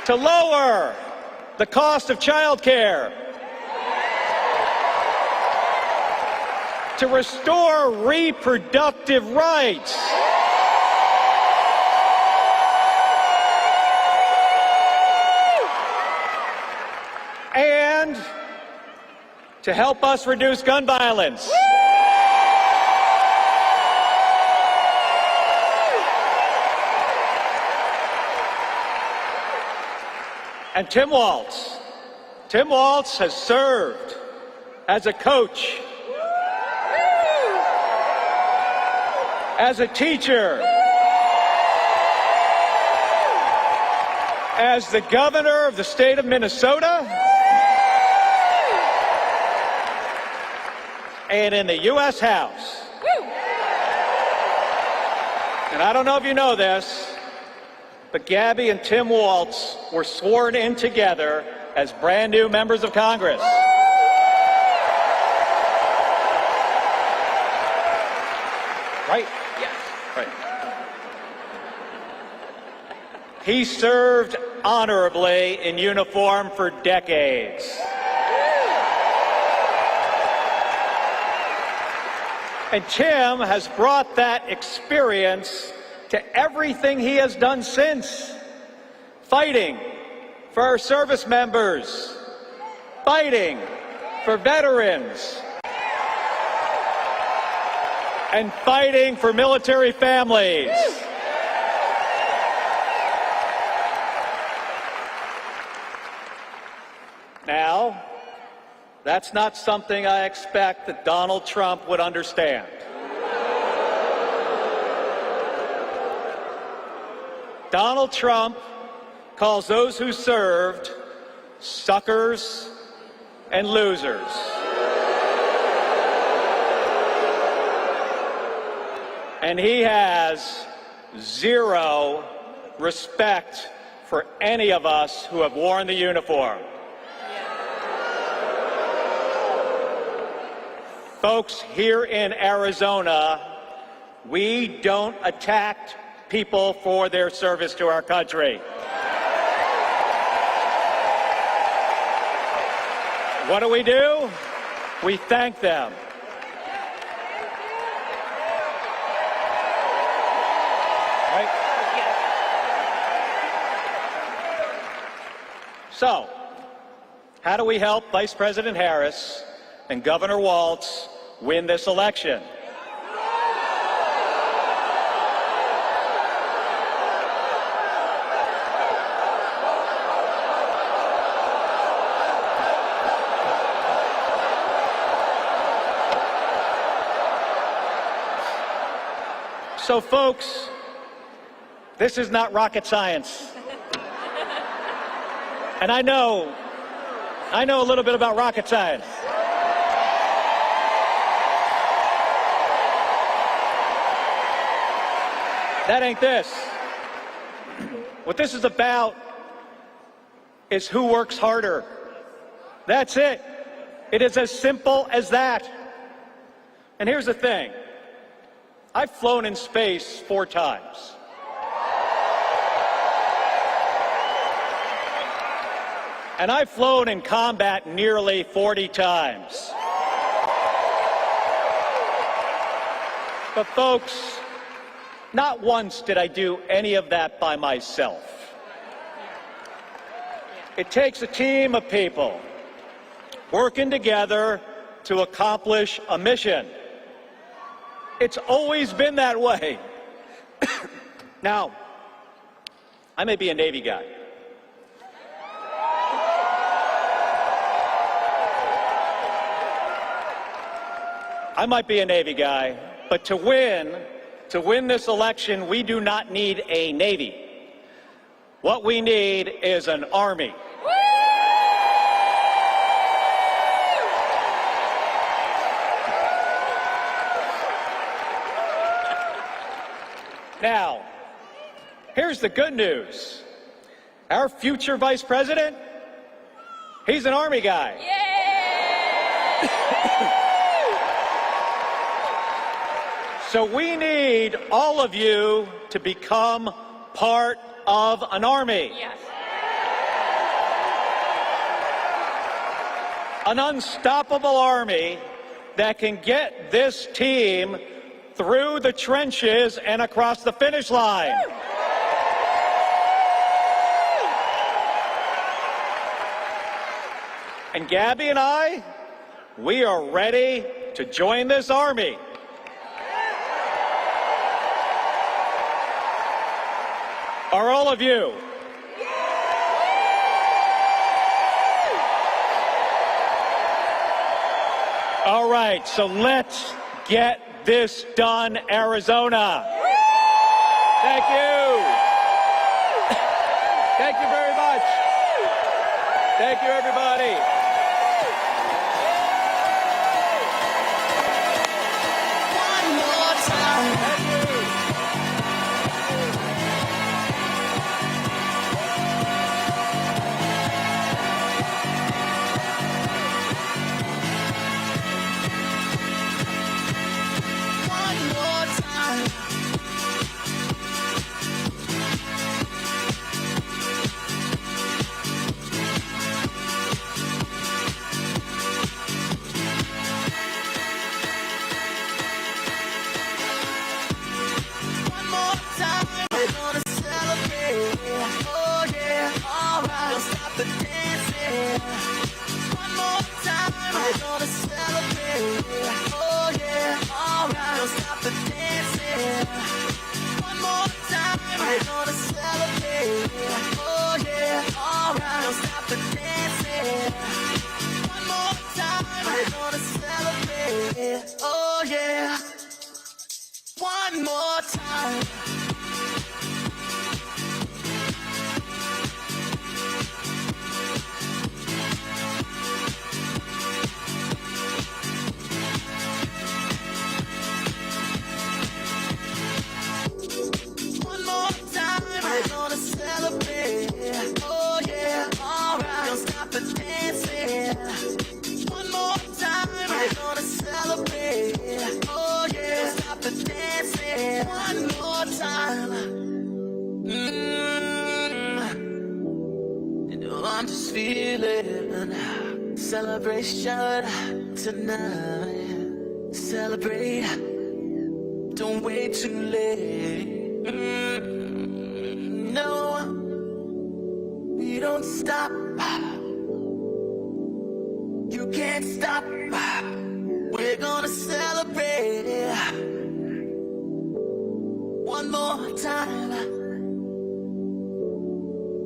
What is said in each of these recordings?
to lower the cost of childcare, to restore reproductive rights, and to help us reduce gun violence. And Tim Walz has served as a coach, as a teacher, as the governor of the state of Minnesota, and in the U.S. House. And I don't know if you know this, but Gabby and Tim Walz were sworn in together as brand new members of Congress. Right? Yes. Right. He served honorably in uniform for decades. And Tim has brought that experience to everything he has done since. Fighting for our service members, fighting for veterans, and fighting for military families. Now, that's not something I expect that Donald Trump would understand. Donald Trump calls those who served suckers and losers. And he has zero respect for any of us who have worn the uniform. Folks, here in Arizona, we don't attack people for their service to our country. What do? We thank them. Right? So, how do we help Vice President Harris and Governor Walz win this election? So, folks, this is not rocket science. And I know a little bit about rocket science. That ain't this. What this is about is who works harder. That's it. It is as simple as that. And here's the thing. I've flown in space 4 times. And I've flown in combat nearly 40 times. But folks, not once did I do any of that by myself. It takes a team of people working together to accomplish a mission. It's always been that way. Now, I may be a Navy guy. I might be a Navy guy, but to win this election, we do not need a Navy. What we need is an Army. Now, here's the good news. Our future vice president, he's an Army guy. So we need all of you to become part of an Army. Yes. an unstoppable army that can get this team through the trenches and across the finish line. And Gabby and I, we are ready to join this army. Are all of you? All right, so let's get this done, Arizona. Thank you. Thank you very much. Thank you, everybody. One more time. Thank you. One more time. One more time. We're gonna celebrate. Oh yeah, alright. Don't stop the dancing. One more time. We're gonna celebrate. Oh yeah, alright. Don't stop the dancing. One more time. We're gonna celebrate. Oh yeah, alright. Don't stop the dancing. One more time. We're gonna celebrate. Oh yeah. One more time. One more time, we're gonna celebrate. Oh yeah, alright. Don't stop the dancing. One more time, we're gonna celebrate. Oh yeah, don't stop the dancing. One more time. You know I'm just feeling celebration tonight. Celebrate. Don't wait too late. No, we don't stop. You can't stop. We're gonna celebrate. One more time.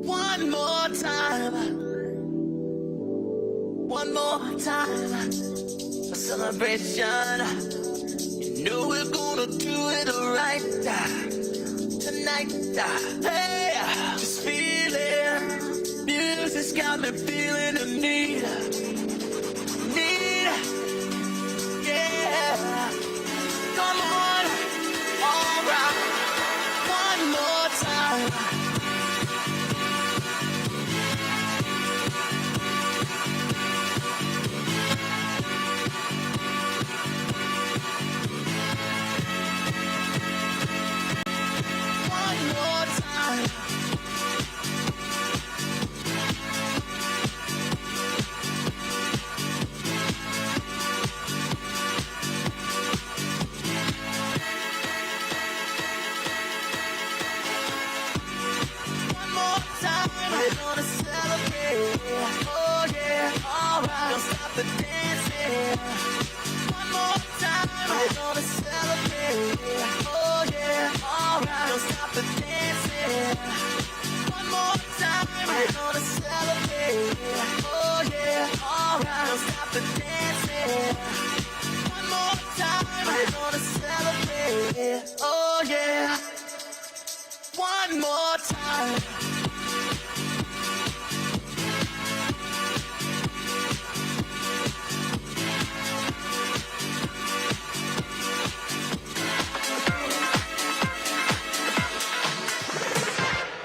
One more time. One more time. A celebration. You know we're gonna do it right tonight. Hey, just feeling. Music's got me feeling the need. Yeah. Come on. All right. One more time. One more time. One more time. We're gonna celebrate. Oh yeah, alright. Don't stop the dancing. One more time. We're gonna celebrate. Oh yeah, alright. Don't stop the dancing. One more time. We're gonna celebrate. Oh yeah, alright. Don't stop the dancing. One more time. We're gonna celebrate. Oh yeah. One more time.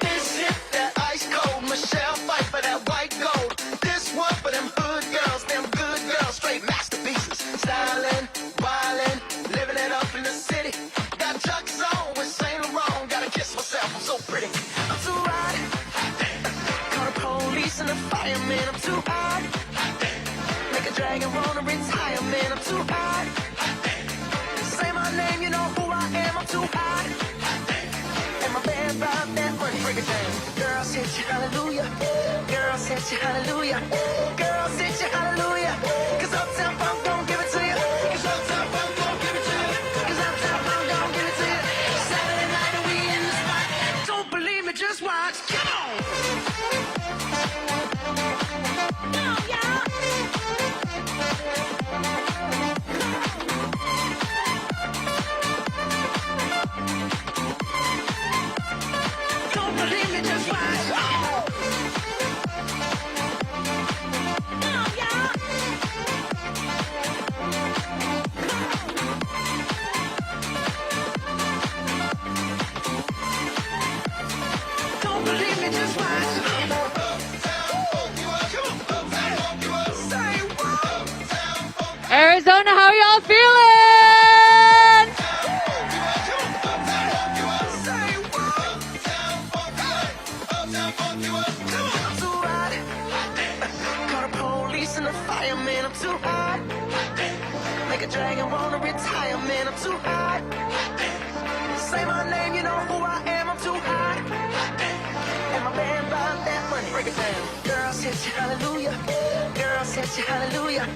This hit that ice cold, Michelle fight for that white gold. This one for them hood girls, straight masterpieces. Stylin', wildin', living it up in the city. Got Chuck's on with Saint Laurent, gotta kiss myself, I'm so pretty. I'm too hot. Call the police and the fireman, I'm too hot. Make about that money. Break it down. Girls hit you, hallelujah. Girls hit you, hallelujah. Girls hit you, hallelujah. Cause Uptown Funk don't give it to you. Cause Uptown Funk don't give it to you. Cause Uptown Funk don't give it to you. Saturday night and we in the spot. Don't believe me, just watch. Come on. Come on, y'all. Don't believe me, just watch. Oh. Come on, y'all. Don't believe me, just watch. Say what? Arizona, how y'all feeling? Say what? I'm too hot. Call the police and the fireman. I'm too hot. Make a dragon wanna retire, man. I'm too hot. Say my name, you know who I am. I'm too hot. And my band bought that money. Break it down. Girls hit you, hallelujah. Girls hit you, hallelujah.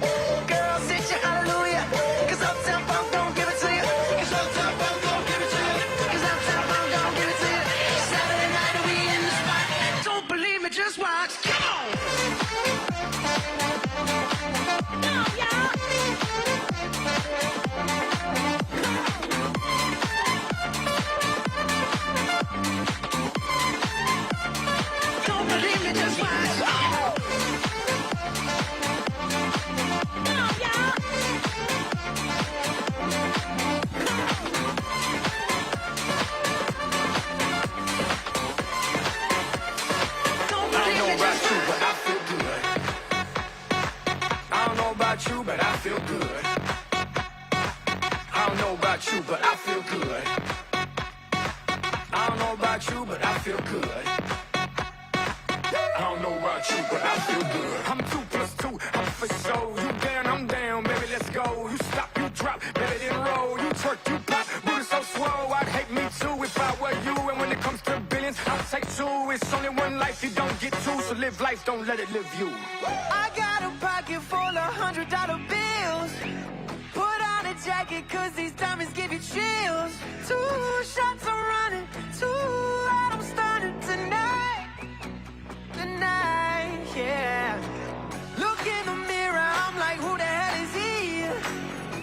Girls hit you, hallelujah. Cause Uptown Funk don't give it to you. Cause Uptown Funk don't give it to you. Cause Uptown Funk don't give it to you. Saturday night and we in the spot. Don't believe me, just watch. Come on. Come on, y'all. Don't believe me, just watch. Oh. Come on, y'all. Don't believe me, just watch. I don't know about you, but I feel good. I don't know about you, but I feel good. I don't know about you, but I feel good. I don't know about you, but I feel good. I'm 2 plus 2, I'm for sure. You down, I'm down, baby, let's go. You stop, you drop, baby, then roll. You twerk, you pop, booty so swole. I'd hate me too if I were you. And when it comes to billions, I'll take 2. It's only one life, you don't get 2. So live life, don't let it live you. I got a pocket full of $100 bills. Put on a jacket, cause these diamonds give you chills. 2 shots I'm running, 2 out I'm starting tonight. Tonight, yeah. Look in the mirror, I'm like, who the hell is he?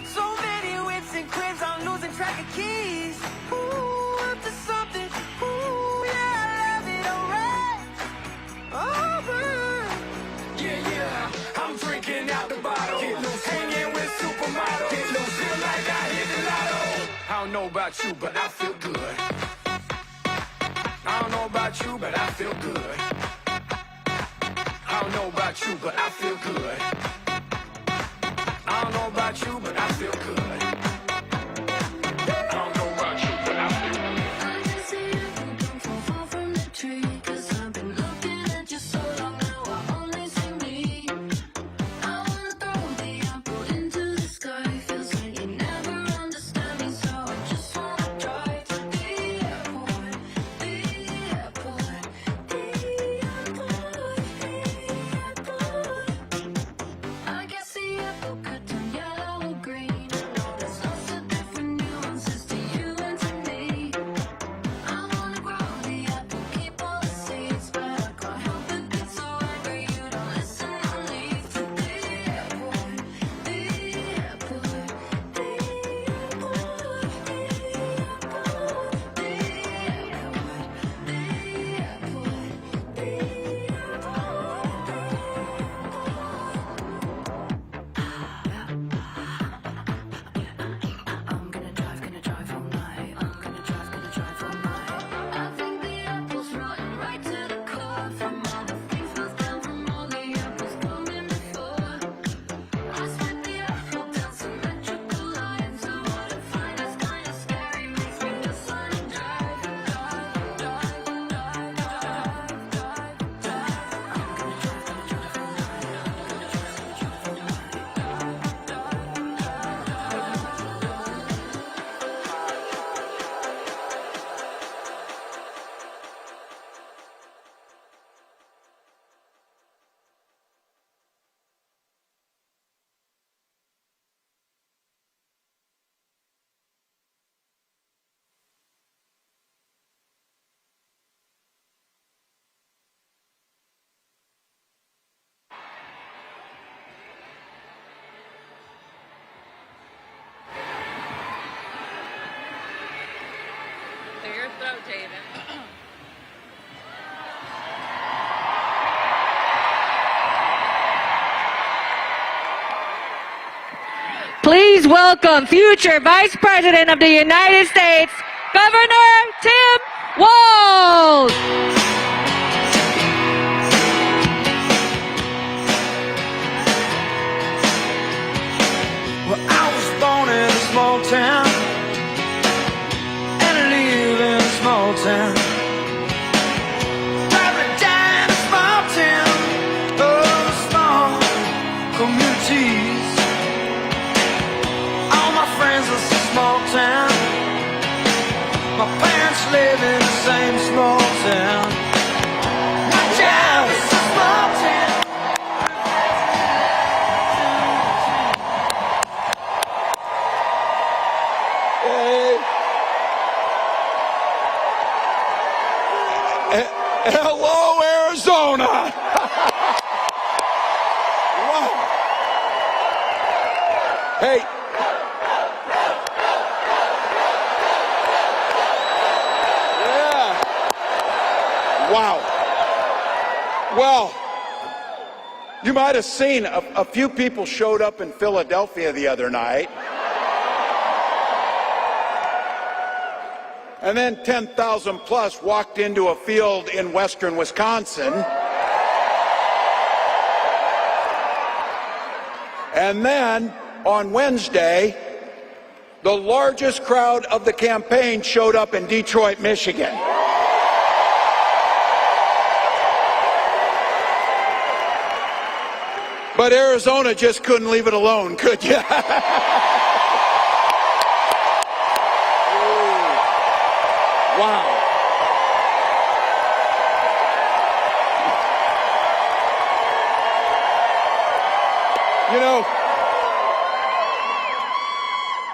So many whips and cribs, I'm losing track of keys. Ooh, up to something, ooh, yeah, I love it, alright. Alright. Yeah, yeah, I'm drinking out the bottle. Get loose, hanging with supermodels. Get loose, feel like I hit the lotto. I don't know about you, but I feel good. I don't know about you, but I feel good. I don't know about you, but I feel good. I don't know about you, but I feel good. I don't know about you, but I feel good. I can see you don't fall far from the tree. Cause I've been looking at you so long now I only see me. I wanna throw the apple into the sky. Feels like you never understand me, so I just wanna drive to the airport. The airport. The airport. The airport. I guess the apple could turn yellow or green. I know there's welcome future Vice President of the United States, Governor Tim Walz. Well, I was born in a small town, and I live in a small town. Probably die in a small town, oh, small communities. All my friends are so small town. My parents live in the same small town. My job is a small town. Hello, Arizona! Wow. Hey. Yeah. Wow. Well, you might have seen a few people showed up in Philadelphia the other night. And then 10,000 plus walked into a field in western Wisconsin. And then on Wednesday, the largest crowd of the campaign showed up in Detroit, Michigan. But Arizona just couldn't leave it alone, could you? Wow. You know,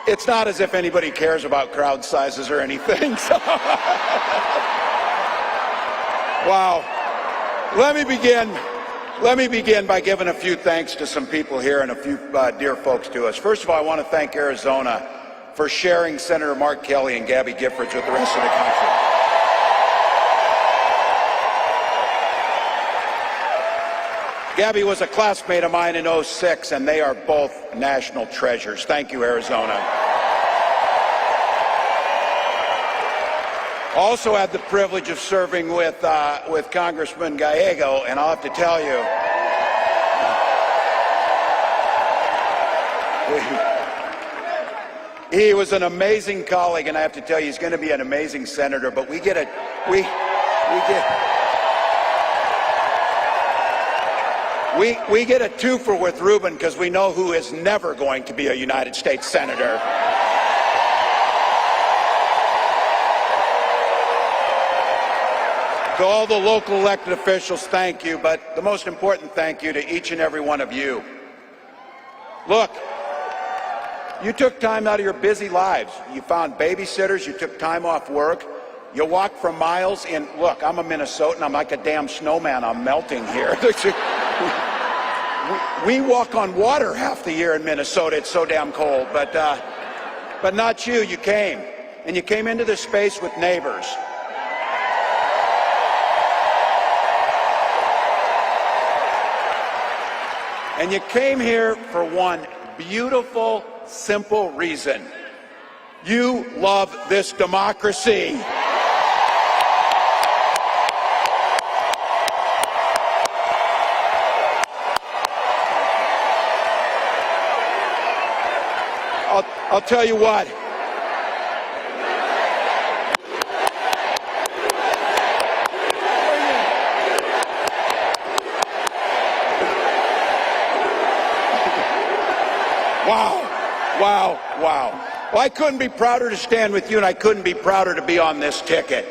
it's not as if anybody cares about crowd sizes or anything. So. Wow. Let me begin by giving a few thanks to some people here and a few dear folks to us. First of all, I want to thank Arizona for sharing Senator Mark Kelly and Gabby Giffords with the rest of the country. Gabby was a classmate of mine in '06, and they are both national treasures. Thank you, Arizona. Also had the privilege of serving with Congressman Gallego, and I'll have to tell you, he was an amazing colleague, and I have to tell you, he's going to be an amazing senator. But we get a twofer with Ruben because we know who is never going to be a United States senator. To all the local elected officials, thank you. But the most important thank you to each and every one of you. Look. You took time out of your busy lives. You found babysitters. You took time off work. You walked for miles in. Look, I'm a Minnesotan. I'm like a damn snowman. I'm melting here. We walk on water half the year in Minnesota. It's so damn cold. But not you. You came. And you came into this space with neighbors. And you came here for one beautiful, simple reason. You love this democracy. I'll tell you what. Wow. Well, I couldn't be prouder to stand with you, and I couldn't be prouder to be on this ticket.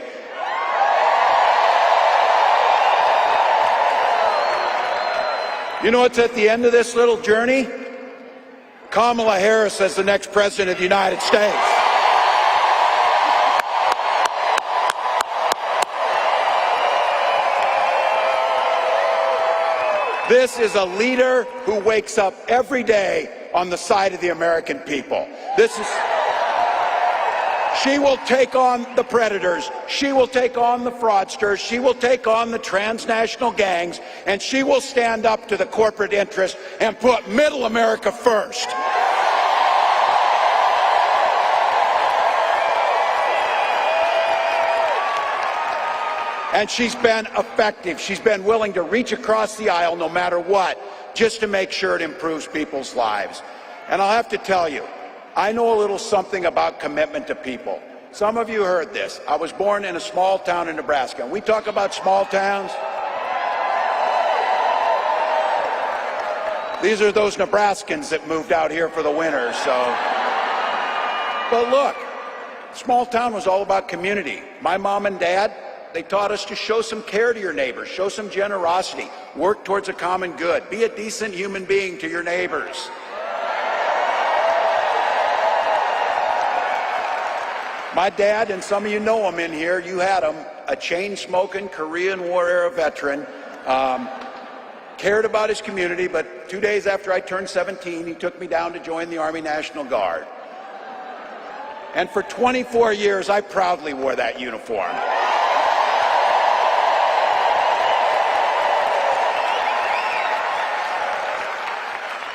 You know what's at the end of this little journey? Kamala Harris as the next president of the United States. This is a leader who wakes up every day on the side of the American people. She will take on the predators. She will take on the fraudsters. She will take on the transnational gangs, and she will stand up to the corporate interest and put middle America first. And she's been effective. She's been willing to reach across the aisle no matter what, just to make sure it improves people's lives. And I'll have to tell you, I know a little something about commitment to people. Some of you heard this. I was born in a small town in Nebraska. We talk about small towns. These are those Nebraskans that moved out here for the winter, so. But look, small town was all about community. My mom and dad, they taught us to show some care to your neighbors, show some generosity, work towards a common good, be a decent human being to your neighbors. My dad, and some of you know him in here, you had him, a chain-smoking Korean War-era veteran, cared about his community, but 2 days after I turned 17, he took me down to join the Army National Guard. And for 24 years, I proudly wore that uniform.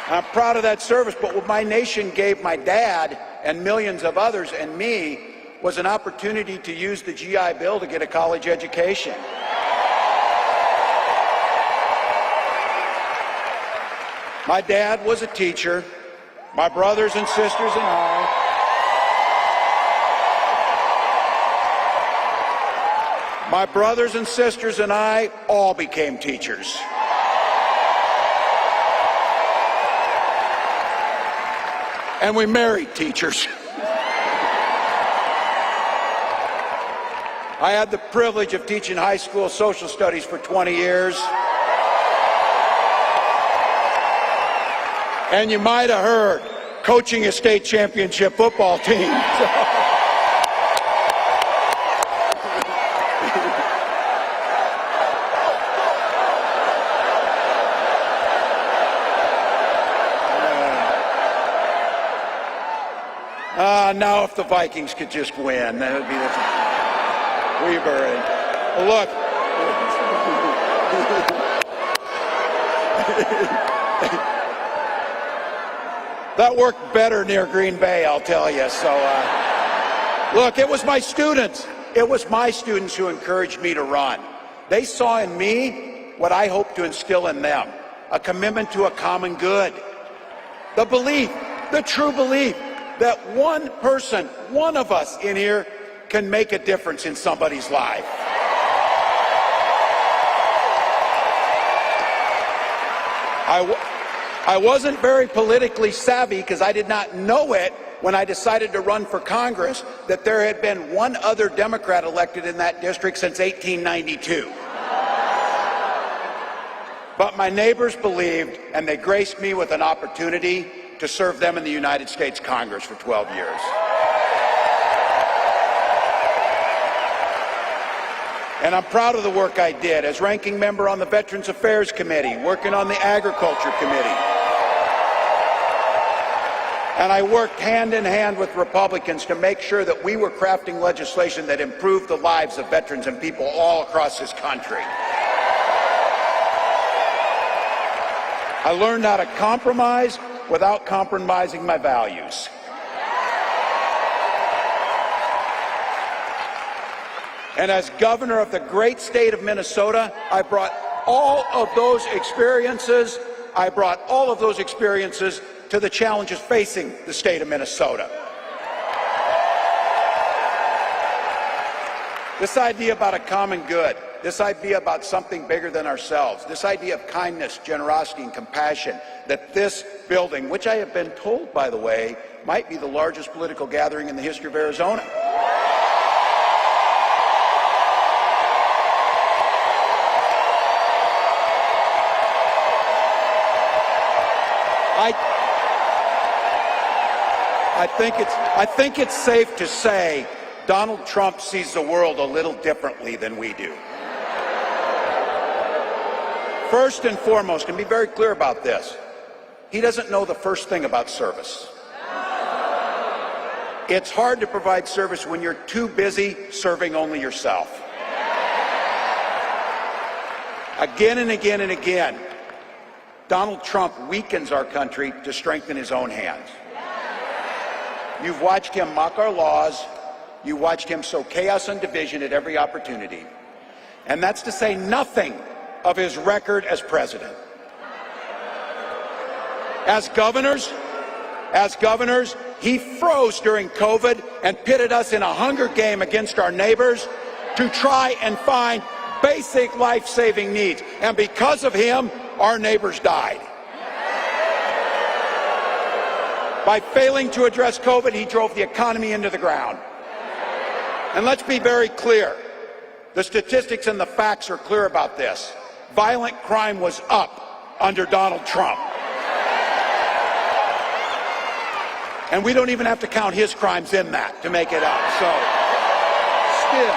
I'm proud of that service, but what my nation gave my dad and millions of others and me was an opportunity to use the GI Bill to get a college education. My dad was a teacher. My brothers and sisters and I all became teachers. And we married teachers. I had the privilege of teaching high school social studies for 20 years. And you might have heard, coaching a state championship football team. Now if the Vikings could just win, that would be the Weber. And look. That worked better near Green Bay, I'll tell you. So, look, it was my students. It was my students who encouraged me to run. They saw in me what I hoped to instill in them, a commitment to a common good. The belief, the true belief, that one person, one of us in here, can make a difference in somebody's life. I wasn't very politically savvy because I did not know it when I decided to run for Congress that there had been one other Democrat elected in that district since 1892. But my neighbors believed, and they graced me with an opportunity to serve them in the United States Congress for 12 years. And I'm proud of the work I did as ranking member on the Veterans Affairs Committee, working on the Agriculture Committee. And I worked hand in hand with Republicans to make sure that we were crafting legislation that improved the lives of veterans and people all across this country. I learned how to compromise without compromising my values. And as governor of the great state of Minnesota, I brought all of those experiences to the challenges facing the state of Minnesota. This idea about a common good, this idea about something bigger than ourselves, this idea of kindness, generosity, and compassion, that this building, which I have been told, by the way, might be the largest political gathering in the history of Arizona. I think it's safe to say Donald Trump sees the world a little differently than we do. First and foremost, and be very clear about this, he doesn't know the first thing about service. It's hard to provide service when you're too busy serving only yourself. Again and again and again, Donald Trump weakens our country to strengthen his own hands. You've watched him mock our laws. You watched him sow chaos and division at every opportunity. And that's to say nothing of his record as president. As governors, he froze during COVID and pitted us in a hunger game against our neighbors to try and find basic life-saving needs. And because of him, our neighbors died. By failing to address COVID, he drove the economy into the ground. And let's be very clear. The statistics and the facts are clear about this. Violent crime was up under Donald Trump. And we don't even have to count his crimes in that to make it up. So, still.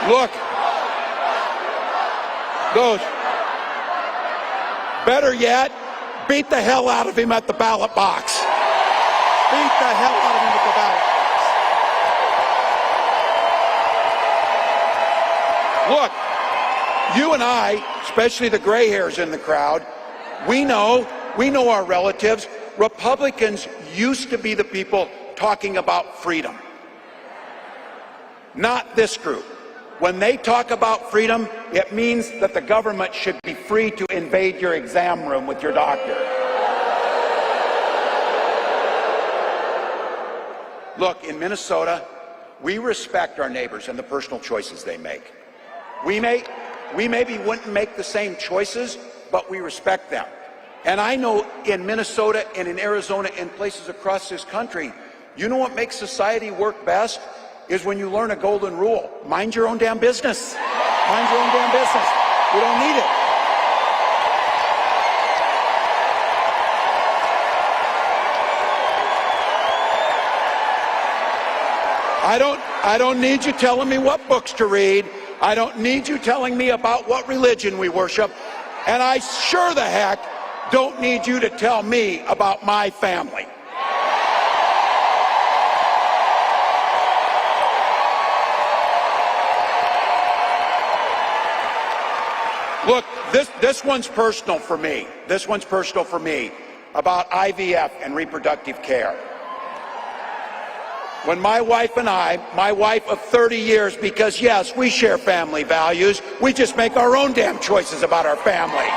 Look, better yet, beat the hell out of him at the ballot box. Beat the hell out of him at the ballot box. Look, you and I, especially the gray hairs in the crowd, we know our relatives. Republicans used to be the people talking about freedom. Not this group. When they talk about freedom, it means that the government should be free to invade your exam room with your doctor. Look, in Minnesota, we respect our neighbors and the personal choices they make. We maybe wouldn't make the same choices, but we respect them. And I know in Minnesota and in Arizona and places across this country, you know what makes society work best? Is when you learn a golden rule. Mind your own damn business. Mind your own damn business. We don't need it. I don't need you telling me what books to read. I don't need you telling me about what religion we worship. And I sure the heck don't need you to tell me about my family. Look, this one's personal for me. This one's personal for me about IVF and reproductive care. When my wife and I, my wife of 30 years, because yes, we share family values, we just make our own damn choices about our family.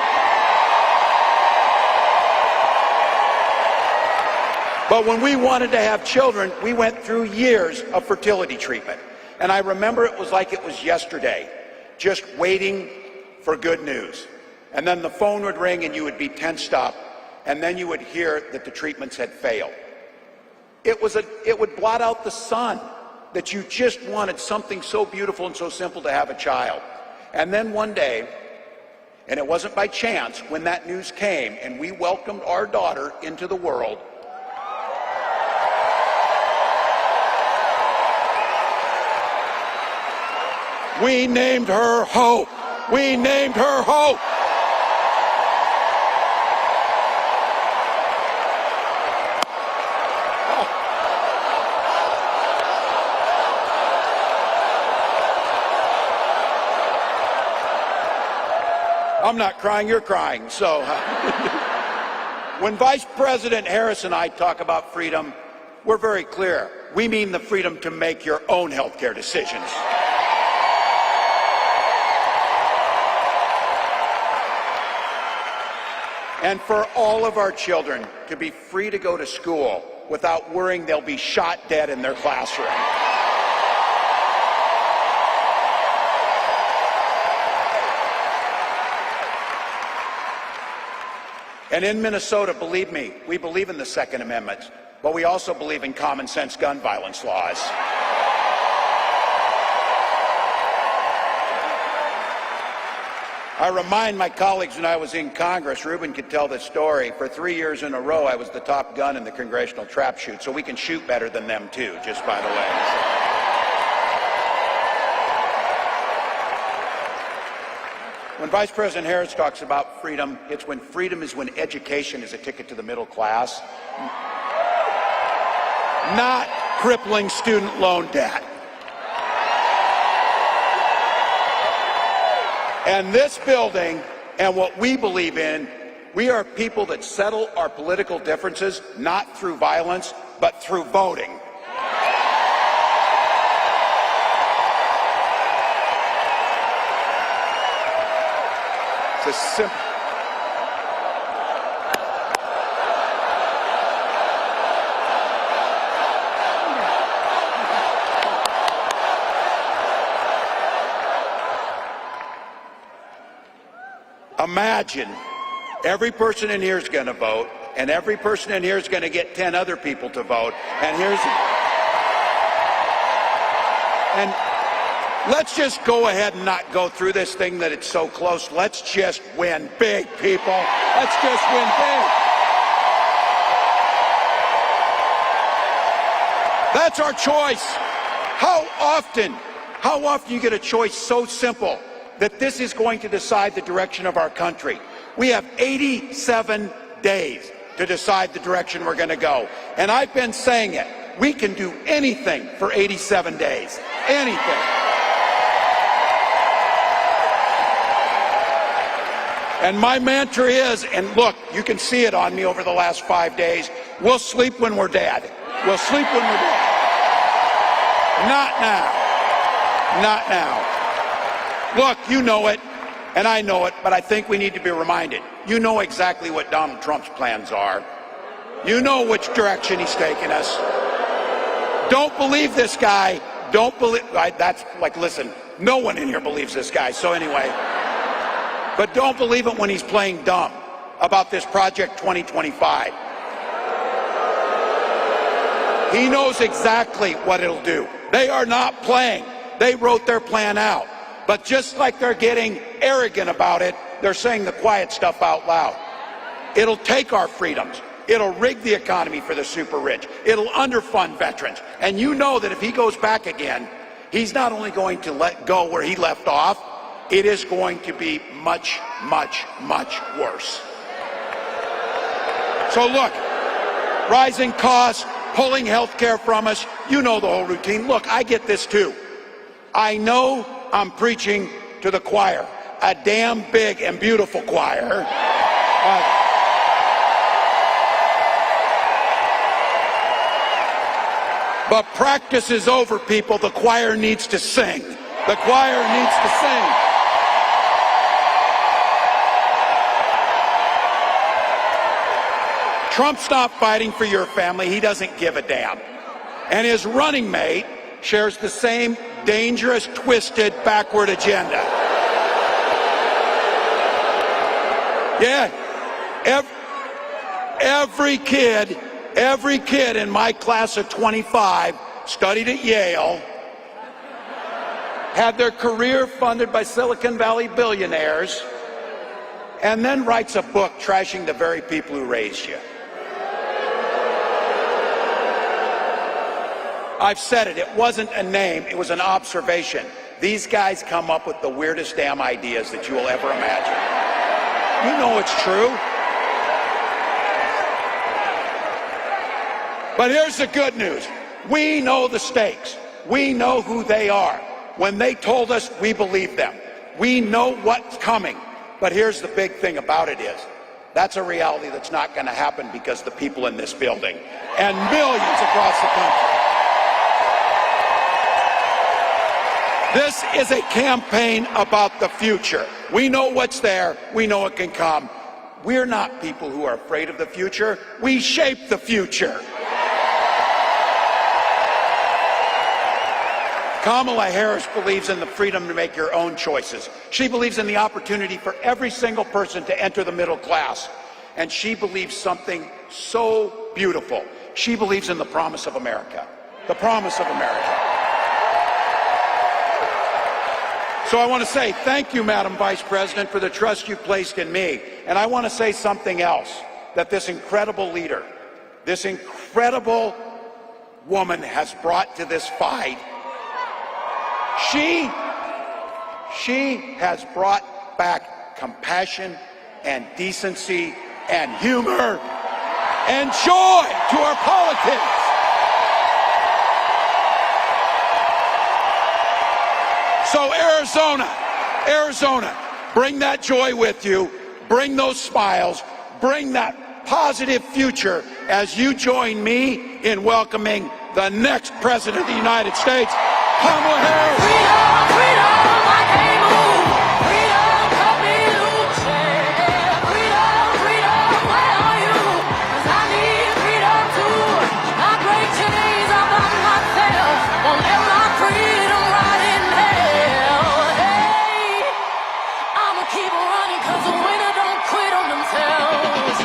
But when we wanted to have children, we went through years of fertility treatment. And I remember it was like it was yesterday, just waiting for good news. And then the phone would ring and you would be tensed up, and then you would hear that the treatments had failed. It would blot out the sun that you just wanted something so beautiful and so simple to have a child. And then one day, and it wasn't by chance, when that news came and we welcomed our daughter into the world, we named her Hope. We named her Hope. I'm not crying, you're crying. So when Vice President Harris and I talk about freedom, we're very clear. We mean the freedom to make your own healthcare decisions. And for all of our children to be free to go to school without worrying they'll be shot dead in their classroom. And in Minnesota, believe me, we believe in the Second Amendment, but we also believe in common sense gun violence laws. I remind my colleagues when I was in Congress, Ruben could tell this story, for 3 years in a row I was the top gun in the congressional trap shoot, so we can shoot better than them too, just by the way. When Vice President Harris talks about freedom, it's when freedom is when education is a ticket to the middle class, not crippling student loan debt. And this building and what we believe in We are people that settle our political differences not through violence, but through voting. It's a simple. Imagine every person in here is going to vote, and every person in here is going to get 10 other people to vote. And let's just go ahead and not go through this thing that it's so close. Let's just win big, people. Let's just win big. That's our choice. How often you get a choice so simple that this is going to decide the direction of our country? We have 87 days to decide the direction we're going to go. And I've been saying it. We can do anything for 87 days. Anything. And my mantra is, and look, you can see it on me over the last 5 days, we'll sleep when we're dead. We'll sleep when we're dead. Not now. Not now. Look, you know it, and I know it, but I think we need to be reminded. You know exactly what Donald Trump's plans are. You know which direction he's taking us. Don't believe this guy. Don't believe. That's like, listen, no one in here believes this guy. So anyway, but don't believe it when he's playing dumb about this Project 2025. He knows exactly what it'll do. They are not playing. They wrote their plan out. But just like they're getting arrogant about it, they're saying the quiet stuff out loud. It'll take our freedoms. It'll rig the economy for the super rich. It'll underfund veterans. And you know that if he goes back again, he's not only going to let go where he left off, it is going to be much, much, much worse. So look, rising costs, pulling health care from us, you know the whole routine. Look, I get this too. I know I'm preaching to the choir, a damn big and beautiful choir. But practice is over, people. The choir needs to sing. The choir needs to sing. Trump's not fighting for your family. He doesn't give a damn. And his running mate shares the same dangerous, twisted, backward agenda. Yeah. Every kid in my class of 25 studied at Yale, had their career funded by Silicon Valley billionaires, and then writes a book trashing the very people who raised you. I've said it, it wasn't a name, it was an observation. These guys come up with the weirdest damn ideas that you will ever imagine. You know it's true. But here's the good news. We know the stakes. We know who they are. When they told us, we believed them. We know what's coming. But here's the big thing about it is, that's a reality that's not going to happen because the people in this building and millions across the country. This is a campaign about the future. We know what's there. We know it can come. We're not people who are afraid of the future. We shape the future. Kamala Harris believes in the freedom to make your own choices. She believes in the opportunity for every single person to enter the middle class. And she believes something so beautiful. She believes in the promise of America. The promise of America. So I want to say thank you, Madam Vice President, for the trust you placed in me. And I want to say something else, that this incredible leader, this incredible woman has brought to this fight. She has brought back compassion and decency and humor and joy to our politics. So Arizona, bring that joy with you. Bring those smiles. bring that positive future as you join me in welcoming the next President of the United States, Kamala Harris. Freedom, freedom, I can't move. Freedom, cut me loose. Yeah. Freedom, freedom, where are you? 'Cause I need freedom too. I break chains all by myself. Won't let my freedom rot in hell. Hey, I'ma keep running 'cause the winner don't quit on themselves.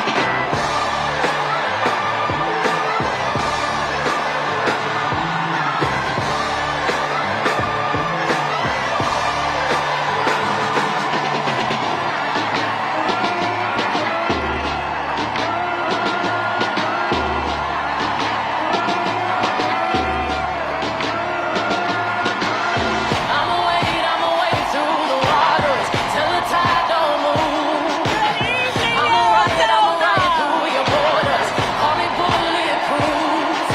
I'ma wade through the waters till the tide don't move. I'ma ride through your borders. Call me bulletproof.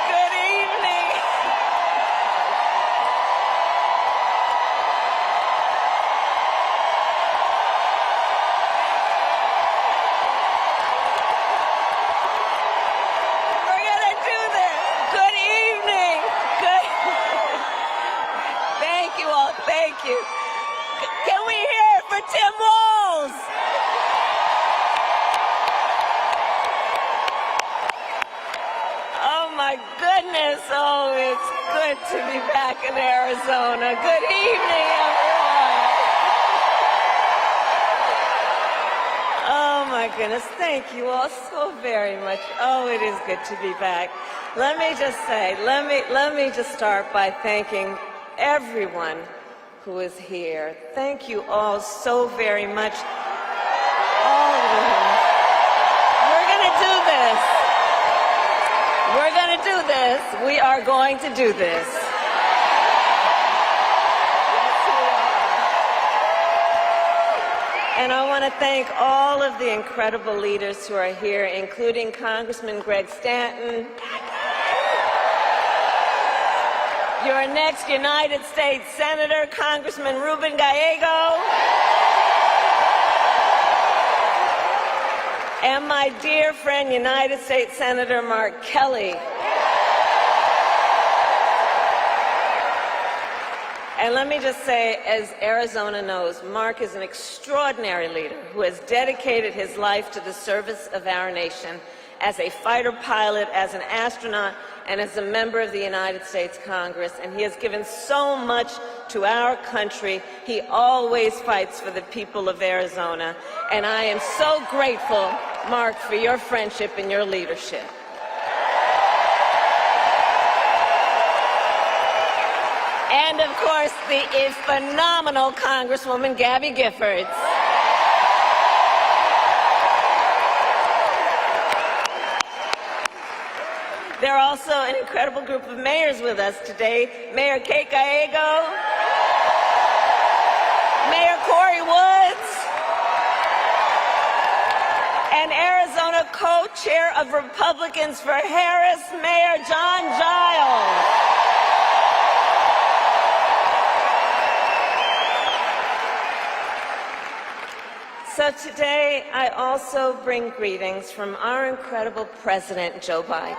Good evening. We're gonna do this. Good evening. Good. Thank you all. Thank you. Can we hear it for Tim Walz? Oh my goodness. Oh, it's good to be back in Arizona. Good evening, everyone. Oh my goodness. Thank you all so very much. Oh, it is good to be back. Let me just say, let me just start by thanking everyone who is here. Thank you all so very much. All of you. We're going to do this. We're going to do this. We are going to do this. And I want to thank all of the incredible leaders who are here, including Congressman Greg Stanton, your next United States Senator, Congressman Ruben Gallego, and my dear friend, United States Senator Mark Kelly. And let me just say, as Arizona knows, Mark is an extraordinary leader who has dedicated his life to the service of our nation as a fighter pilot, as an astronaut, and as a member of the United States Congress. And he has given so much to our country. He always fights for the people of Arizona. And I am so grateful, Mark, for your friendship and your leadership. And of course, the phenomenal Congresswoman Gabby Giffords. There are also an incredible group of mayors with us today. Mayor Kate Gallego, Mayor Corey Woods, and Arizona co-chair of Republicans for Harris, Mayor John Giles. So today, I also bring greetings from our incredible President, Joe Biden.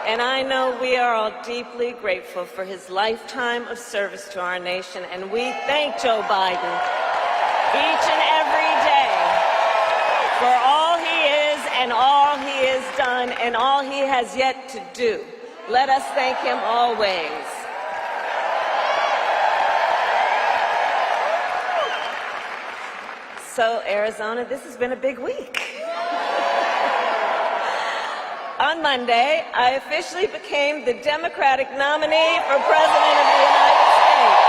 And And I know we are all deeply grateful for his lifetime of service to our nation, and we thank Joe Biden each and every day for all he is and all he has done and all he has yet to do. Let us thank him always. So, Arizona, this has been a big week. On Monday, I officially became the Democratic nominee for President of the United States.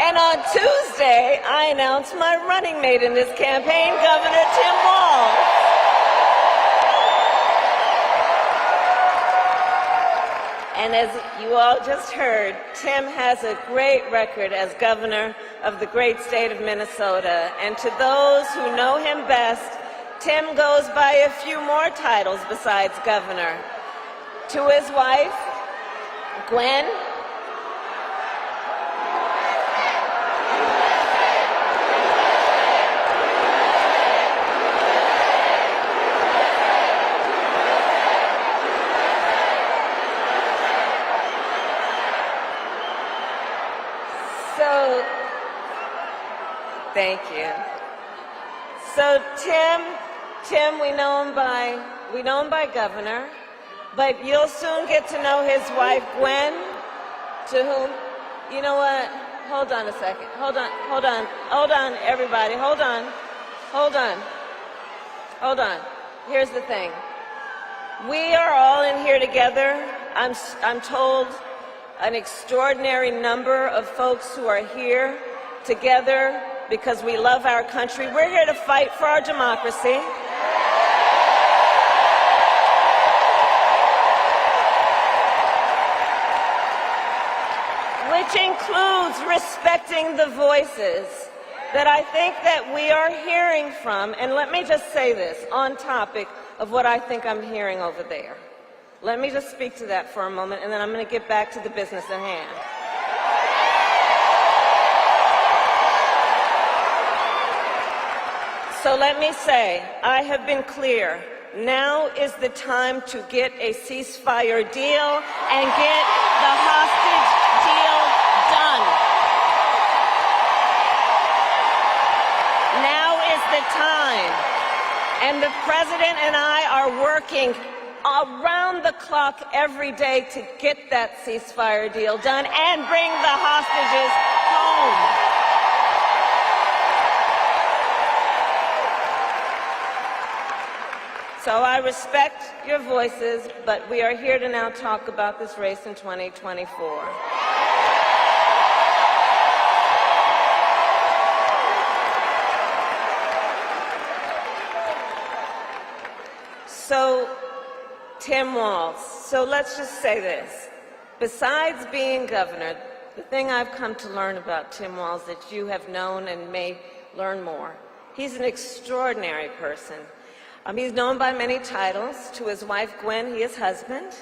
And on Tuesday, I announced my running mate in this campaign, Governor Tim Walz. And as you all just heard, Tim has a great record as governor of the great state of Minnesota. And to those who know him best, Tim goes by a few more titles besides governor. To his wife, Gwen, thank you. So Tim, we know him by governor, but you'll soon get to know his wife, Gwen, to whom, you know what? Hold on a second. Hold on, everybody. Hold on. Here's the thing. We are all in here together. I'm told an extraordinary number of folks who are here together because we love our country. We're here to fight for our democracy. Which includes respecting the voices that I think that we are hearing from. And let me just say this on topic of what I think I'm hearing over there. Let me just speak to that for a moment, and then I'm going to get back to the business at hand. So let me say, I have been clear. Now is the time to get a ceasefire deal and get the hostage deal done. Now is the time. And the president and I are working around the clock every day to get that ceasefire deal done and bring the hostages home. So I respect your voices, but we are here to now talk about this race in 2024. So, Tim Walz, so let's just say this. Besides being governor, the thing I've come to learn about Tim Walz that you have known and may learn more, he's an extraordinary person. He's known by many titles. To his wife, Gwen, he is husband.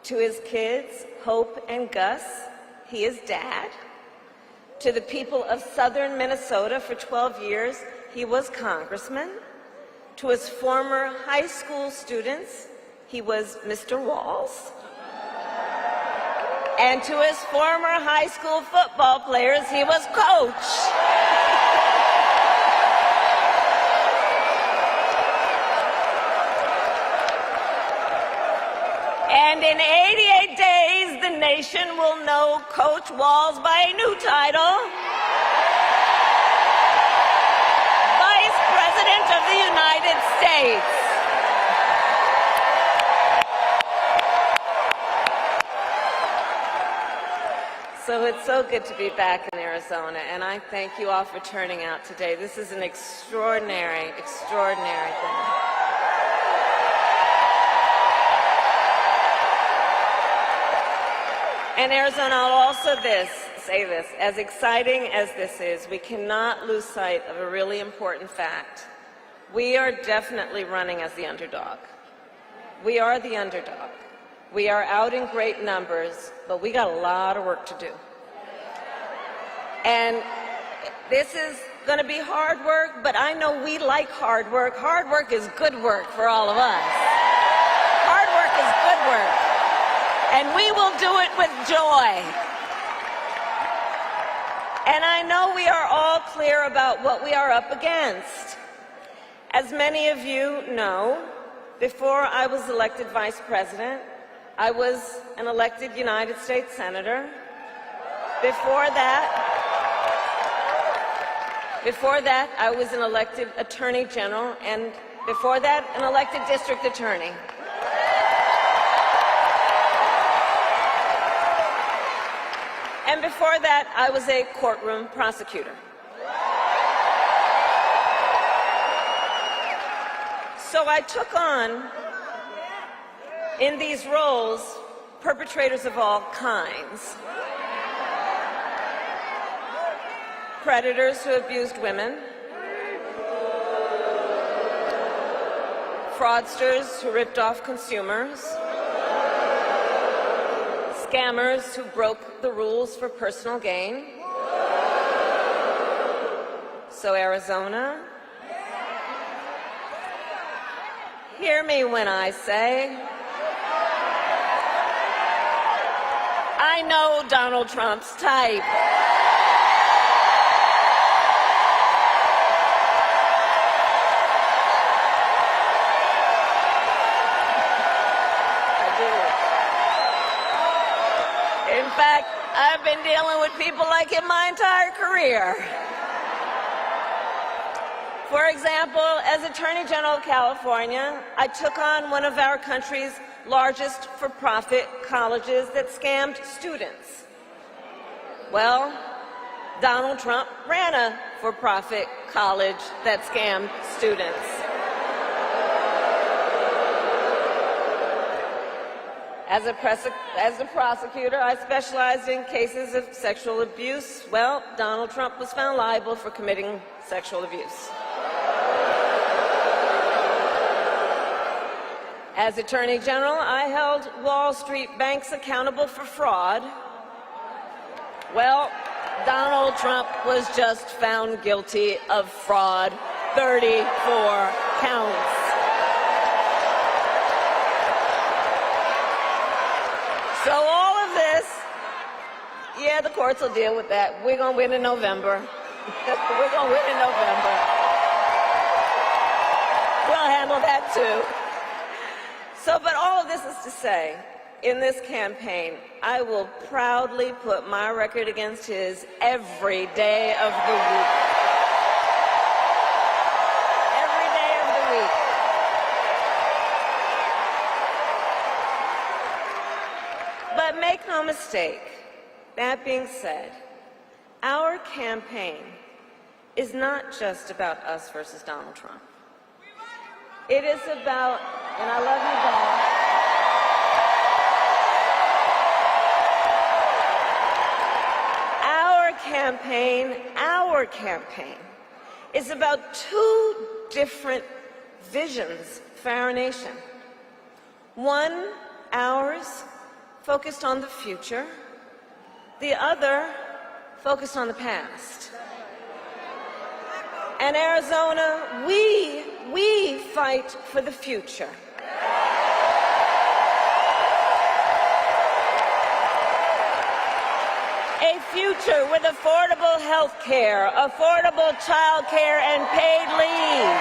To his kids, Hope and Gus, he is dad. To the people of southern Minnesota for 12 years, he was congressman. To his former high school students, he was Mr. Walz. And to his former high school football players, he was coach. And in 88 days, the nation will know Coach Walz by a new title, Vice President of the United States. So it's so good to be back in Arizona, and I thank you all for turning out today. This is an extraordinary, extraordinary thing. And Arizona, I'll also say this, as exciting as this is, we cannot lose sight of a really important fact. We are definitely running as the underdog. We are the underdog. We are out in great numbers, but we got a lot of work to do. And This is going to be hard work, but I know we like hard work. Hard work is good work for all of us. Hard work is good work. And we will do it with joy. And I know we are all clear about what we are up against. As many of you know, before I was elected vice president, I was an elected United States senator. Before that, I was an elected attorney general, and before that, an elected district attorney. And before that, I was a courtroom prosecutor. So I took on, in these roles, perpetrators of all kinds. Predators who abused women, fraudsters who ripped off consumers, scammers who broke the rules for personal gain. So Arizona, hear me when I say, I know Donald Trump's type. In fact, I've been dealing with people like him my entire career. For example, as Attorney General of California, I took on one of our country's largest for-profit colleges that scammed students. Well, Donald Trump ran a for-profit college that scammed students. As a prosecutor, I specialized in cases of sexual abuse. Well, Donald Trump was found liable for committing sexual abuse. As Attorney General, I held Wall Street banks accountable for fraud. Well, Donald Trump was just found guilty of fraud, 34 counts. So all of this, yeah, the courts will deal with that. We're going to win in November. We're going to win in November. We'll handle that too. So, but all of this is to say, in this campaign, I will proudly put my record against his every day of the week. Every day of the week. But make no mistake, that being said, our campaign is not just about us versus Donald Trump. It is about, and I love you, Bob. Our campaign is about two different visions for our nation. One, ours, focused on the future. The other, focused on the past. And Arizona, we fight for the future. A future with affordable health care, affordable child care, and paid leave.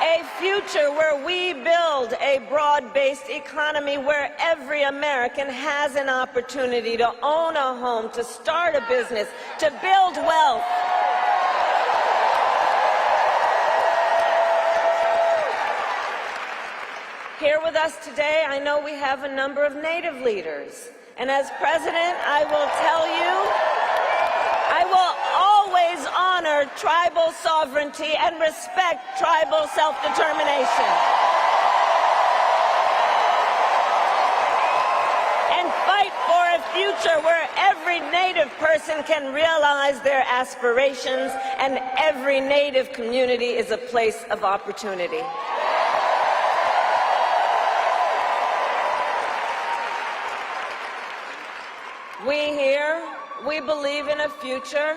A future where we build a broad-based economy where every American has an opportunity to own a home, to start a business, to build wealth. Here with us today, I know we have a number of Native leaders. And as president, I will tell you, I will always honor tribal sovereignty and respect tribal self-determination. And fight for a future where every Native person can realize their aspirations and every Native community is a place of opportunity. We believe in a future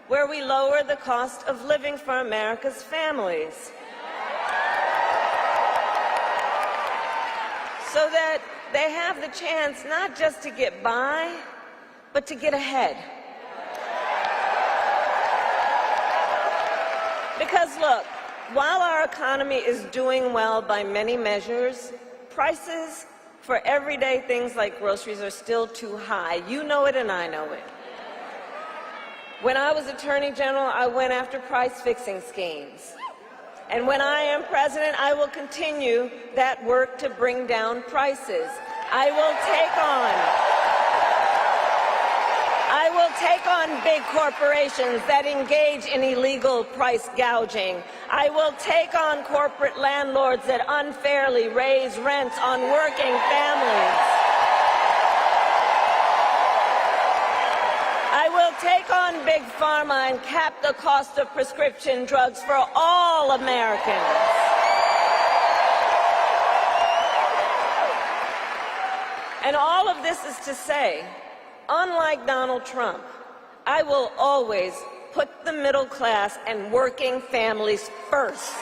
where we lower the cost of living for America's families, so that they have the chance not just to get by, but to get ahead. Because look, while our economy is doing well by many measures, prices for everyday things like groceries are still too high. You know it and I know it. When I was Attorney General, I went after price-fixing schemes. And when I am president, I will continue that work to bring down prices. I will take on big corporations that engage in illegal price gouging. I will take on corporate landlords that unfairly raise rents on working families. I will take on big pharma and cap the cost of prescription drugs for all Americans. And all of this is to say, unlike Donald Trump, I will always put the middle class and working families first.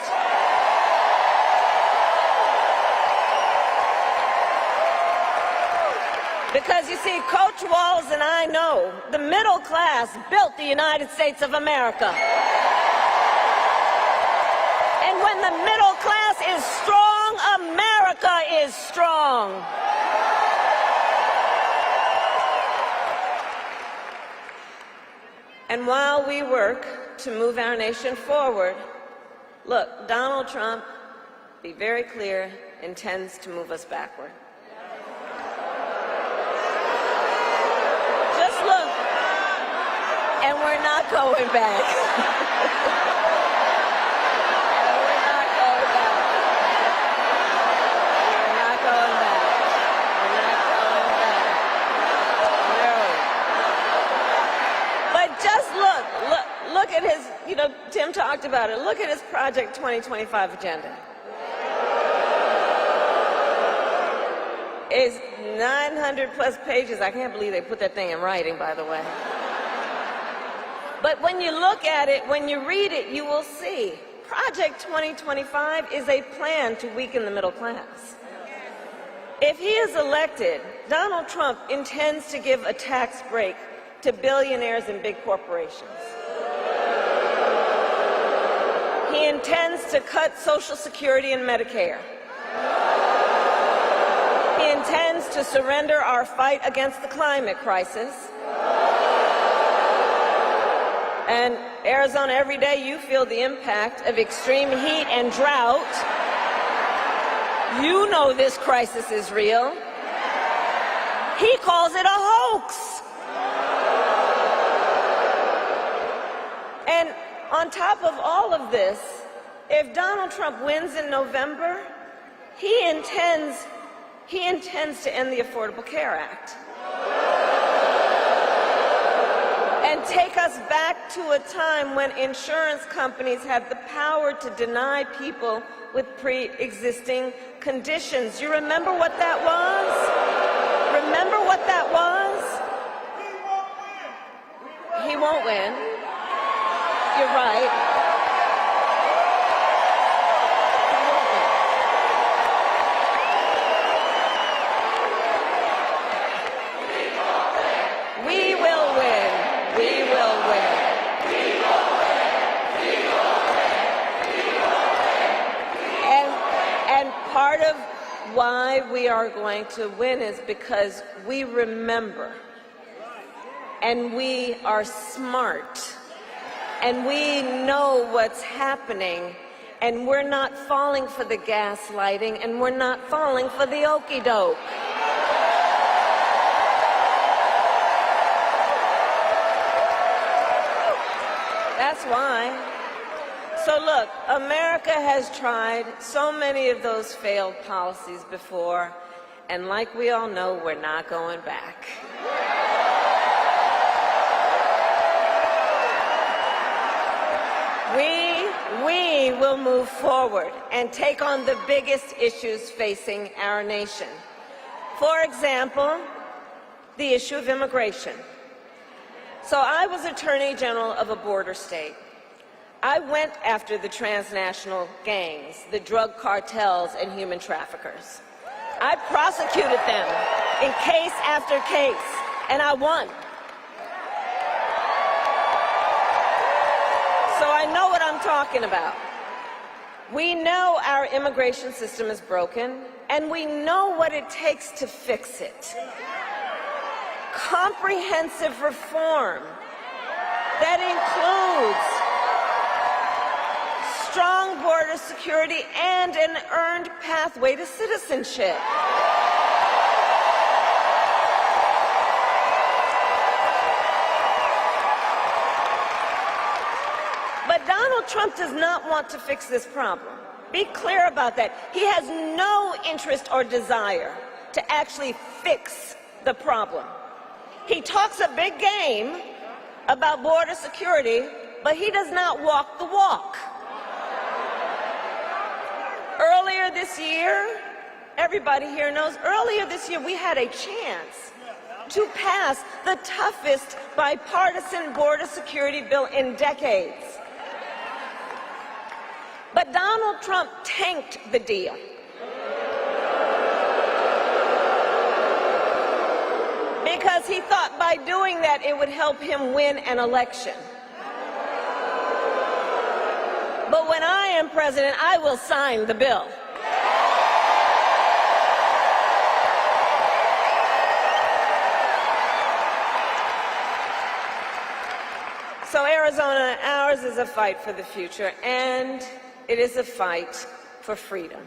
Because you see, Coach Walz and I know the middle class built the United States of America. And when the middle class is strong, America is strong. And while we work to move our nation forward, look, Donald Trump, be very clear, intends to move us backward. Just look, and we're not going back. We're not going back. We're not going back. We're not going back. No. But just look at his, Tim talked about it. Look at his Project 2025 agenda. It's 900 plus pages. I can't believe they put that thing in writing, by the way. But when you look at it, when you read it, you will see Project 2025 is a plan to weaken the middle class. If he is elected, Donald Trump intends to give a tax break to billionaires and big corporations. He intends to cut Social Security and Medicare. He intends to surrender our fight against the climate crisis. And Arizona, every day you feel the impact of extreme heat and drought. You know this crisis is real. He calls it a hoax. And on top of all of this, if Donald Trump wins in November, he intends to end the Affordable Care Act and take us back to a time when insurance companies had the power to deny people with pre-existing conditions. You remember what that was? Remember what that was? He won't win. You're right. We will win. We will win. And part of why we are going to win is because we remember, and we are smart, and we know what's happening, and we're not falling for the gaslighting, and we're not falling for the okey-doke. That's why. So look, America has tried so many of those failed policies before, and like we all know, we're not going back. We will move forward and take on the biggest issues facing our nation. For example, the issue of immigration. So I was Attorney General of a border state. I went after the transnational gangs, the drug cartels, and human traffickers. I prosecuted them in case after case, and I won. So I know what I'm talking about. We know our immigration system is broken, and we know what it takes to fix it. Comprehensive reform that includes strong border security and an earned pathway to citizenship. But Donald Trump does not want to fix this problem. Be clear about that. He has no interest or desire to actually fix the problem. He talks a big game about border security, but he does not walk the walk. Earlier this year, everybody here knows, earlier this year we had a chance to pass the toughest bipartisan border security bill in decades. But Donald Trump tanked the deal. Because he thought by doing that it would help him win an election. But when I am president, I will sign the bill. So Arizona, ours is a fight for the future, and it is a fight for freedom.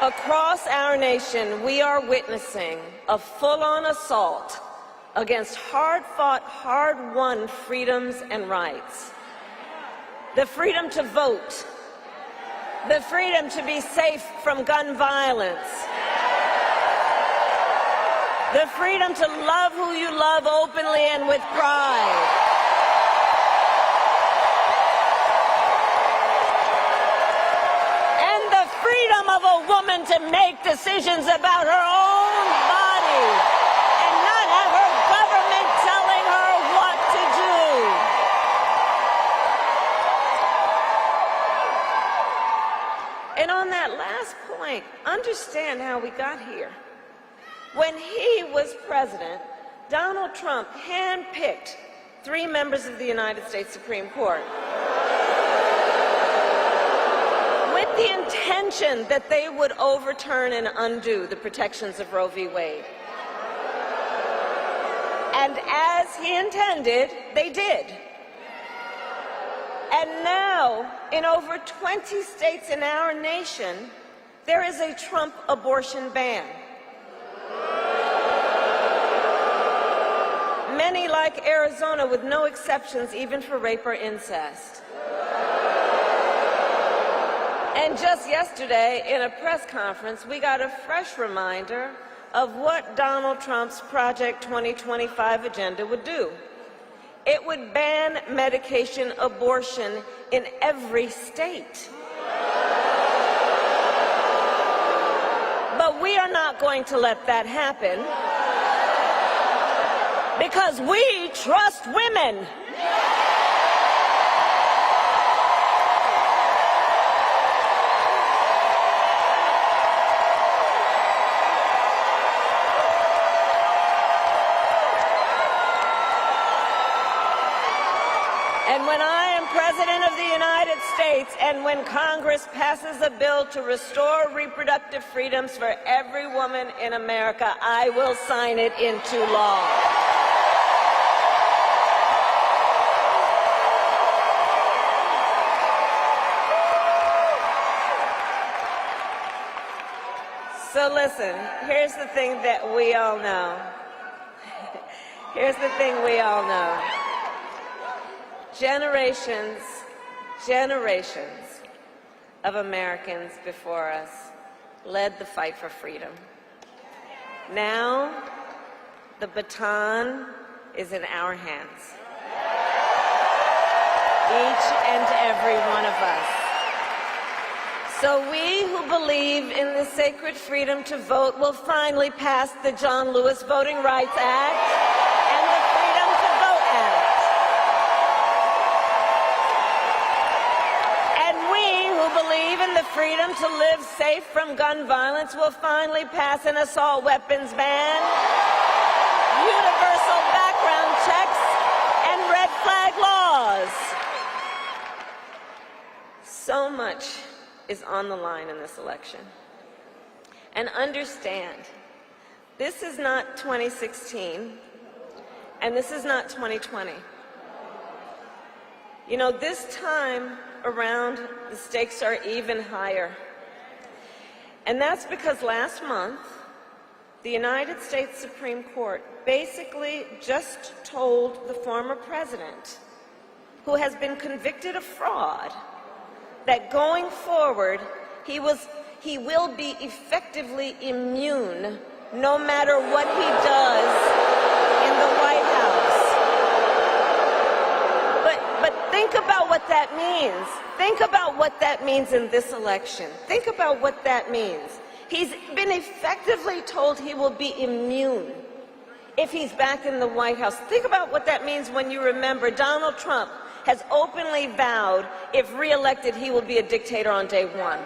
Across our nation, we are witnessing a full-on assault against hard-fought, hard-won freedoms and rights. The freedom to vote, the freedom to be safe from gun violence, the freedom to love who you love openly and with pride. Of a woman to make decisions about her own body and not have her government telling her what to do. And on that last point, understand how we got here. When he was president, Donald Trump handpicked 3 members of the United States Supreme Court with the intention that they would overturn and undo the protections of Roe v. Wade. And as he intended, they did. And now, in over 20 states in our nation, there is a Trump abortion ban. Many like Arizona with no exceptions even for rape or incest. And just yesterday, in a press conference, we got a fresh reminder of what Donald Trump's Project 2025 agenda would do. It would ban medication abortion in every state. But we are not going to let that happen because we trust women. And when I am President of the United States, and when Congress passes a bill to restore reproductive freedoms for every woman in America, I will sign it into law. So listen, here's the thing that we all know. Here's the thing we all know. Generations of Americans before us led the fight for freedom. Now, the baton is in our hands. Each and every one of us. So we who believe in the sacred freedom to vote will finally pass the John Lewis Voting Rights Act and the Freedom to Vote Act. And we who believe in the freedom to live safe from gun violence will finally pass an assault weapons ban, universal background checks, and red flag laws. So much is on the line in this election. And understand, this is not 2016, and this is not 2020. You know, this time around, the stakes are even higher. And that's because last month, the United States Supreme Court basically just told the former president, who has been convicted of fraud, that going forward, he will be effectively immune no matter what he does in the White House. But think about what that means. Think about what that means in this election. Think about what that means. He's been effectively told he will be immune if he's back in the White House. Think about what that means when you remember Donald Trump has openly vowed, if reelected, he will be a dictator on day one.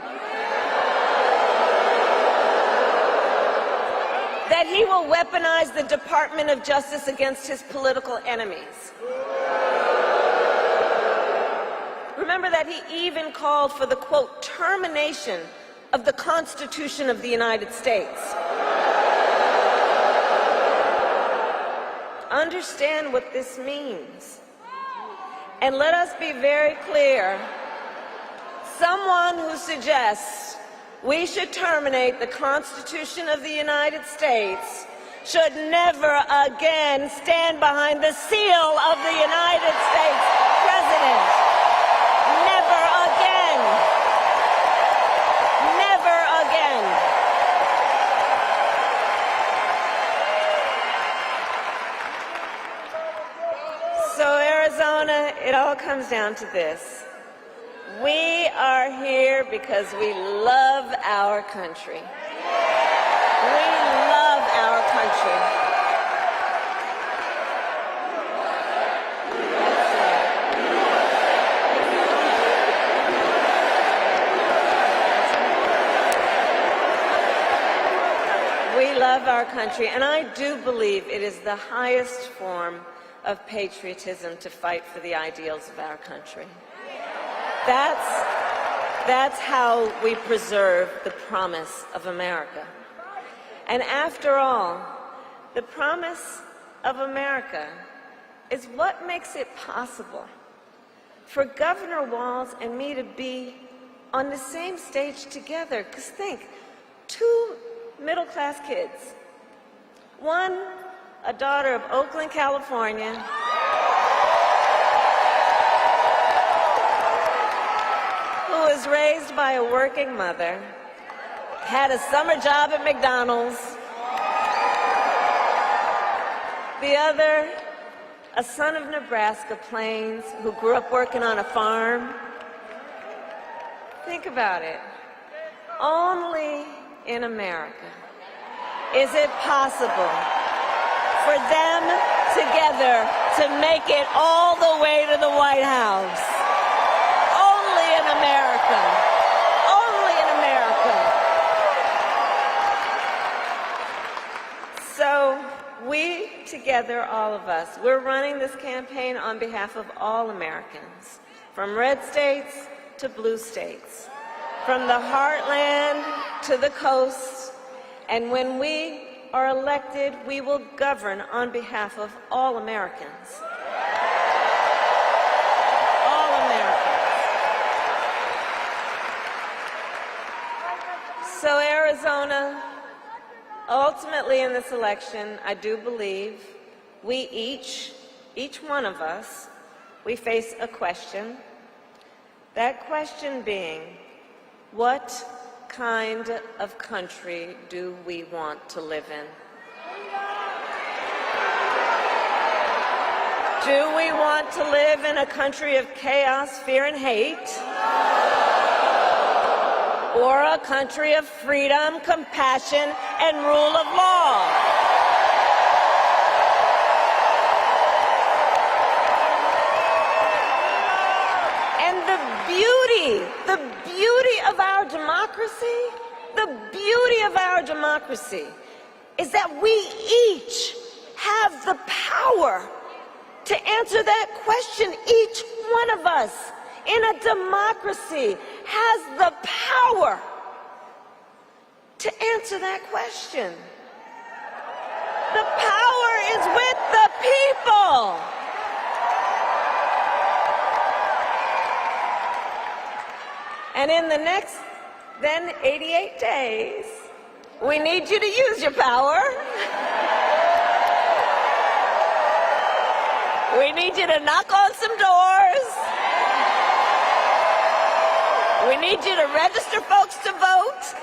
That he will weaponize the Department of Justice against his political enemies. Remember that he even called for the, quote, termination of the Constitution of the United States. Understand what this means. And let us be very clear, someone who suggests we should terminate the Constitution of the United States should never again stand behind the seal of the United States President. Never again. Never again. So Arizona, it all comes down to this. We are here because we love our country. We love our country. We love our country, and I do believe it is the highest form of patriotism to fight for the ideals of our country. That's how we preserve the promise of America. And after all, the promise of America is what makes it possible for Governor Walz and me to be on the same stage together. Because think, two middle-class kids, one a daughter of Oakland, California, who was raised by a working mother, had a summer job at McDonald's. The other, a son of Nebraska Plains, who grew up working on a farm. Think about it. Only in America is it possible for them together to make it all the way to the White House. Only in America. Only in America. So we together, all of us, we're running this campaign on behalf of all Americans, from red states to blue states, from the heartland to the coast. And when we are elected, we will govern on behalf of all Americans. All Americans. So Arizona, ultimately in this election, I do believe we each one of us, we face a question. That question being, what kind of country do we want to live in? Do we want to live in a country of chaos, fear, and hate? or a country of freedom, compassion, and rule of law. And the beauty of our democracy is that we each have the power to answer that question. Each one of us in a democracy has the power to answer that question. The power is with the people. And in the next, then, 88 days, we need you to use your power. We need you to knock on some doors. We need you to register folks to vote.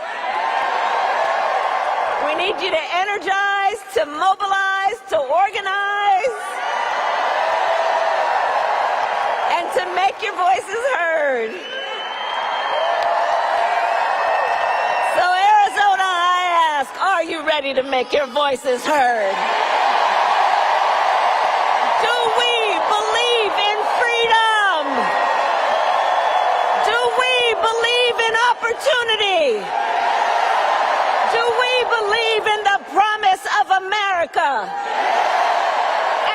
We need you to energize, to mobilize, to organize, and to make your voices heard. So Arizona, I ask, are you ready to make your voices heard? Do we believe in freedom? Do we believe in opportunity? Do we believe in the promise of America?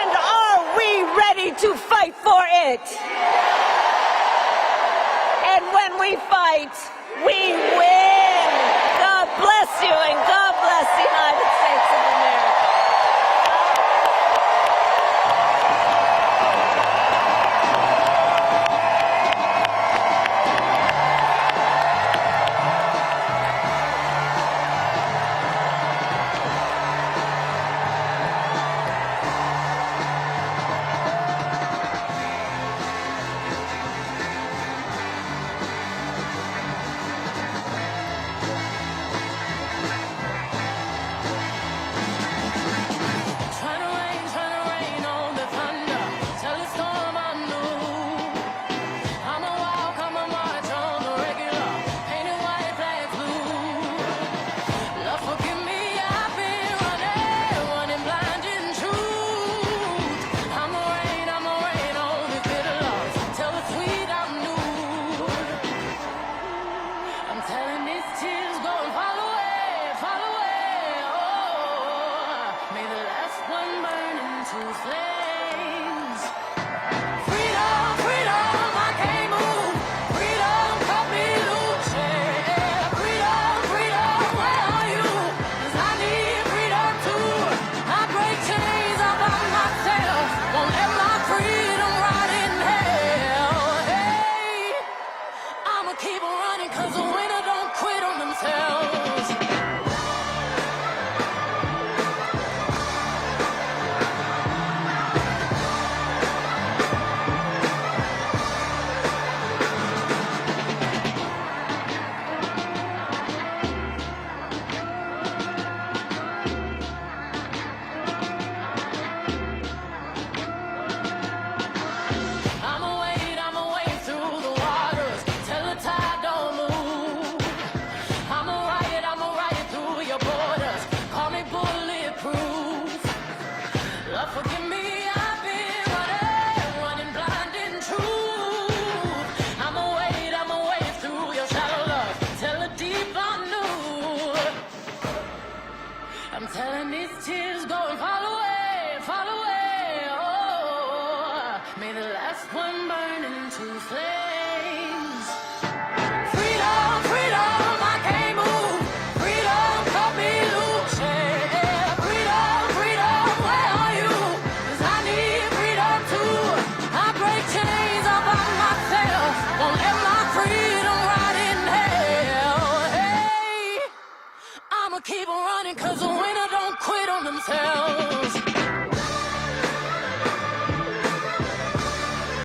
And are we ready to fight for it? And when we fight, we win. God bless you, and God bless the United States of America. Trying to rain on the thunder. Tell the storm I'm new. I'm a walk, I'm a march on the regular. Painted white flags blue. Lord, forgive me, I've been running blind in truth. I'm a rain on the bitter loves. Tell the sweet I'm new. I'm telling these tears go and fall away, fall away. Oh, may the last one burn into flames. Freedom, freedom, I can't move. Freedom, cut me loose. Yeah. Freedom, freedom, where are you? 'Cause I need freedom too. I break chains all by myself. Won't let my freedom rot in hell. Hey, I'ma keep on running 'cause the winner don't quit on themselves. I'ma wade through the waters till the tide don't move. I'ma riot through your borders. Call me bulletproof. Lord, forgive me, I've been running blind in truth. I'ma wade through your shallow love till the deep I knew. I'm telling these tears go and fall away, fall away. Oh, may the last one burn into flames. Freedom, freedom, I can't move. Freedom, cut me loose. Yeah. Freedom, freedom, where are you? 'Cause I need freedom too. I break chains all by myself. Won't let my freedom rot in hell. Hey, I'ma keep on running 'cause the winner don't quit on themselves.